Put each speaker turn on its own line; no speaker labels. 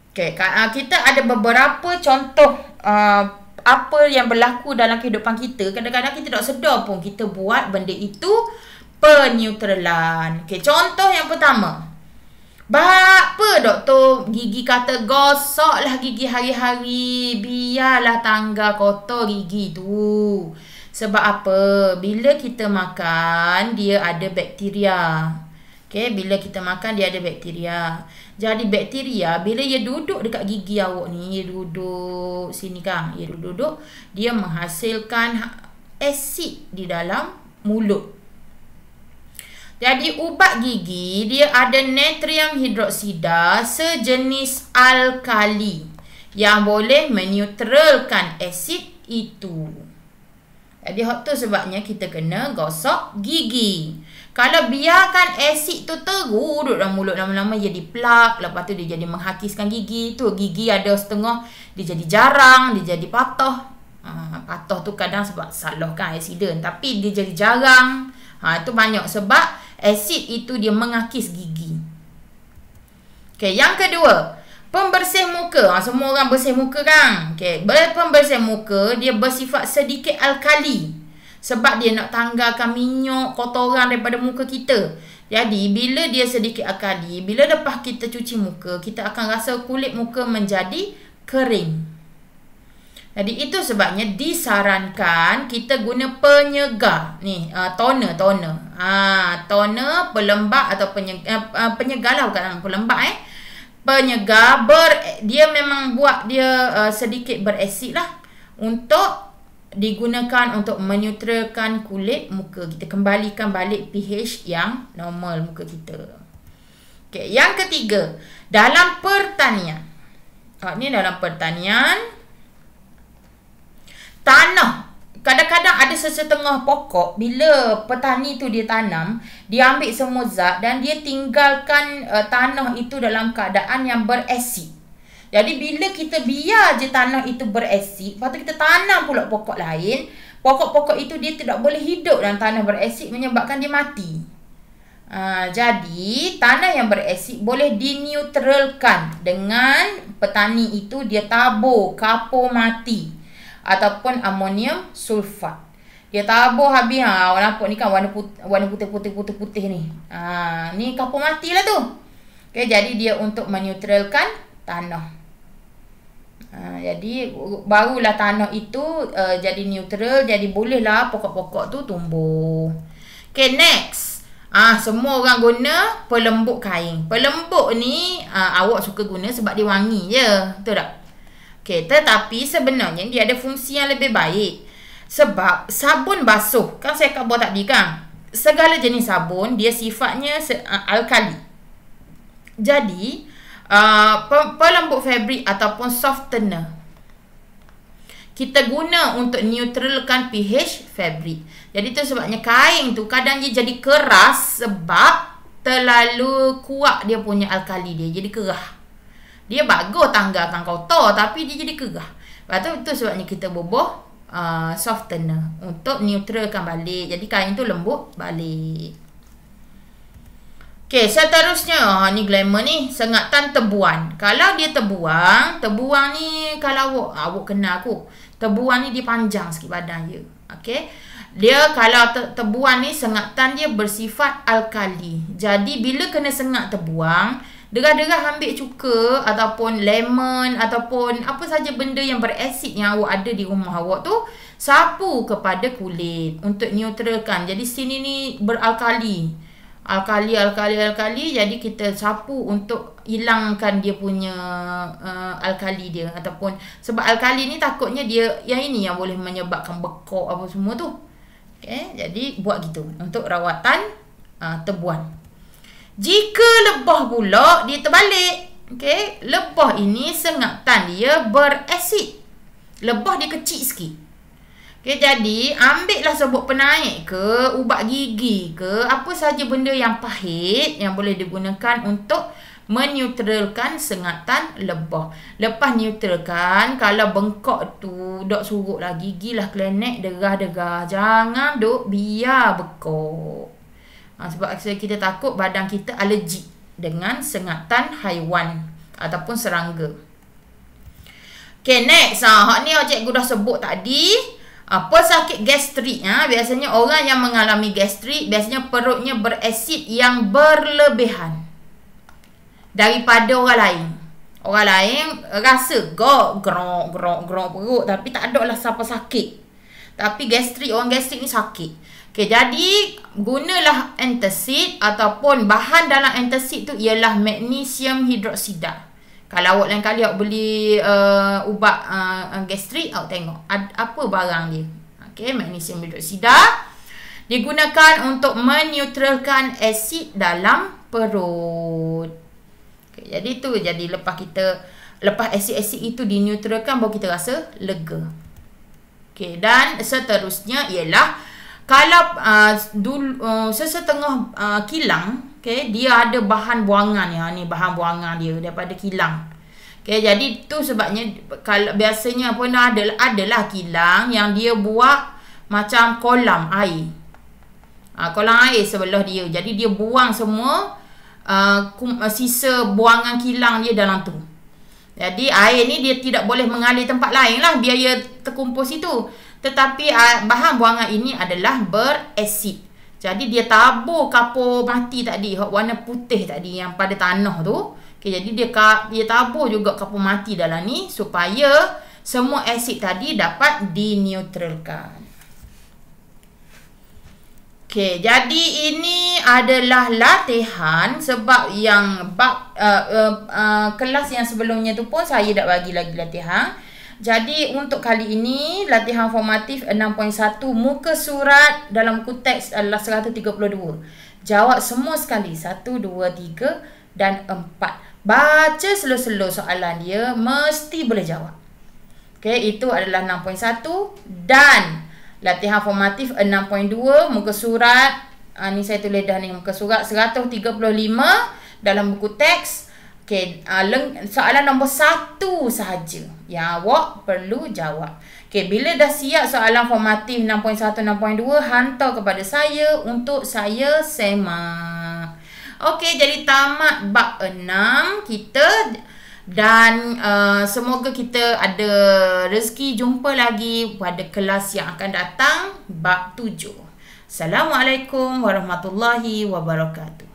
Okay, kita ada beberapa contoh apa yang berlaku dalam kehidupan kita. Kadang-kadang kita tak sedar pun kita buat benda itu peneutralan. Okay, contoh yang pertama. Apa doktor gigi kata gosoklah gigi hari-hari, biarlah tangga kotor gigi tu. Sebab apa? Bila kita makan, dia ada bakteria. Okay, bila kita makan dia ada bakteria. Jadi bakteria bila dia duduk dekat gigi awak ni, dia duduk sini kan, dia duduk, dia menghasilkan asid di dalam mulut. Jadi ubat gigi dia ada natrium hidroksida sejenis alkali yang boleh menetralkan asid itu. Jadi tu sebabnya kita kena gosok gigi. Kalau biarkan asid tu terus dalam mulut lama-lama jadi plak, lepas tu dia jadi menghakiskan gigi. Tu gigi ada setengah dia jadi jarang, dia jadi patah. Patah tu kadang sebab salah kan accident, tapi dia jadi jarang. Itu banyak sebab asid itu dia mengakis gigi. Okay, yang kedua, pembersih muka. Semua orang bersih muka kan? Okay, pembersih muka dia bersifat sedikit alkali. Sebab dia nak tanggalkan minyak, kotoran daripada muka kita. Jadi, bila dia sedikit alkali, bila lepas kita cuci muka, kita akan rasa kulit muka menjadi kering. Jadi, itu sebabnya disarankan kita guna penyegar. Ni, toner. Toner, pelembab atau penyegar lah, bukan pelembab penyegar. Dia memang buat dia sedikit berasid lah. Untuk digunakan untuk menetralkan kulit muka kita, kembalikan balik pH yang normal muka kita. Okay, yang ketiga, dalam pertanian. Ni dalam pertanian, tanah. Kadang-kadang ada sesetengah pokok, bila petani tu dia tanam, dia ambil semua zat dan dia tinggalkan tanah itu dalam keadaan yang berasid. Jadi bila kita biar je tanah itu berasid, lepas tu kita tanam pula pokok lain, pokok-pokok itu dia tidak boleh hidup dalam tanah berasid, menyebabkan dia mati. Jadi tanah yang berasid boleh dineutralkan dengan petani itu dia tabur kapur mati ataupun amonium sulfat. Dia tabur habis, nampak ni kan warna putih-putih ni. Ni kapur mati lah tu. Okay, jadi dia untuk meneutralkan tanah. Jadi barulah tanah itu jadi neutral, jadi bolehlah pokok-pokok tu tumbuh. Okay, next. Semua orang guna pelembut kain. Pelembut ni awak suka guna sebab dia wangi je, betul tak? Okay, tetapi sebenarnya dia ada fungsi yang lebih baik. Sebab sabun basuh, kan saya kat bawah tadi kan, segala jenis sabun dia sifatnya alkali. Jadi pelembut fabrik ataupun softener kita guna untuk neutralkan pH fabrik. Jadi tu sebabnya kain tu kadang dia jadi keras sebab terlalu kuat dia punya alkali dia, jadi kerah. Dia bagus tanggalkan kotor tapi dia jadi kerah. Lepas tu sebabnya kita bubuh softener untuk neutralkan balik. Jadi kain tu lembut balik. Okay, seterusnya ni glamour ni, sengatan tebuan. Kalau dia tebuang ni kalau awak kenal aku, tebuan ni dia panjang sikit badan dia. Okay, dia kalau tebuan ni sengatan dia bersifat alkali. Jadi bila kena sengat tebuang, derah-derah ambil cuka ataupun lemon ataupun apa saja benda yang berasid yang awak ada di rumah awak tu, sapu kepada kulit untuk neutralkan. Jadi sini ni beralkali. Alkali, jadi kita sapu untuk hilangkan dia punya alkali dia. Ataupun sebab alkali ni takutnya dia yang ini yang boleh menyebabkan bekak apa semua tu. Okay, jadi buat gitu untuk rawatan tebuan. Jika lebah pula dia terbalik. Okay, lebah ini sengatan dia berasid. Lebah dia kecil sikit. Okay, jadi ambillah serbuk penaik ke, ubat gigi ke, apa saja benda yang pahit yang boleh digunakan untuk meneutralkan sengatan lebah. Lepas neutralkan, kalau bengkak tu dok surutlah gigi lah, klenek, derah-derah. Jangan dok biar bekak. Sebab kita takut badan kita alergi dengan sengatan haiwan ataupun serangga. Okay, next. Hak ni cikgu dah sebut tadi. Pesakit gastrik. Biasanya orang yang mengalami gastrik, biasanya perutnya berasid yang berlebihan daripada orang lain. Orang lain rasa gerok perut, tapi tak ada lah siapa sakit. Tapi gastrik, orang gastrik ni sakit. Okay, jadi gunalah antacid ataupun bahan dalam antacid tu ialah magnesium hidroksida. Kalau awak lain kali awak beli ubat gastrik, awak tengok apa barang dia. Okay, magnesium hidroksida digunakan untuk menetralkan asid dalam perut. Okay, jadi tu, jadi lepas asid-asid itu dinetralkan, baru kita rasa lega. Okay, dan seterusnya ialah kalau sesetengah kilang, okay, dia ada bahan buangan ya, ni bahan buangan dia daripada kilang. Okay, jadi tu sebabnya kalau biasanya pun adalah kilang yang dia buat macam kolam air. Kolam air sebelah dia. Jadi dia buang semua sisa buangan kilang dia dalam tu. Jadi air ni dia tidak boleh mengalir tempat lain lah, biar ia terkumpul situ. Tetapi bahan buangan ini adalah berasid. Jadi dia tabur kapur mati tadi, warna putih tadi yang pada tanah tu. Okay, jadi dia tabur juga kapur mati dalam ni supaya semua asid tadi dapat dinetralkan. Okay, jadi ini adalah latihan sebab yang kelas yang sebelumnya tu pun saya dah bagi lagi latihan. Jadi untuk kali ini latihan formatif 6.1, muka surat dalam buku teks adalah 132. Jawab semua sekali 1, 2, 3 dan 4. Baca slow-slow soalan dia, mesti boleh jawab. Okey, itu adalah 6.1 dan latihan formatif 6.2, muka surat ni saya tulis dah ni, muka surat 135 dalam buku teks. Okay, soalan nombor 1 sahaja yang awak perlu jawab. Okay, bila dah siap soalan formatif 6.1, 6.2, hantar kepada saya untuk saya semak. Okay, jadi tamat bab 6 kita. Dan semoga kita ada rezeki jumpa lagi pada kelas yang akan datang, bab 7. Assalamualaikum warahmatullahi wabarakatuh.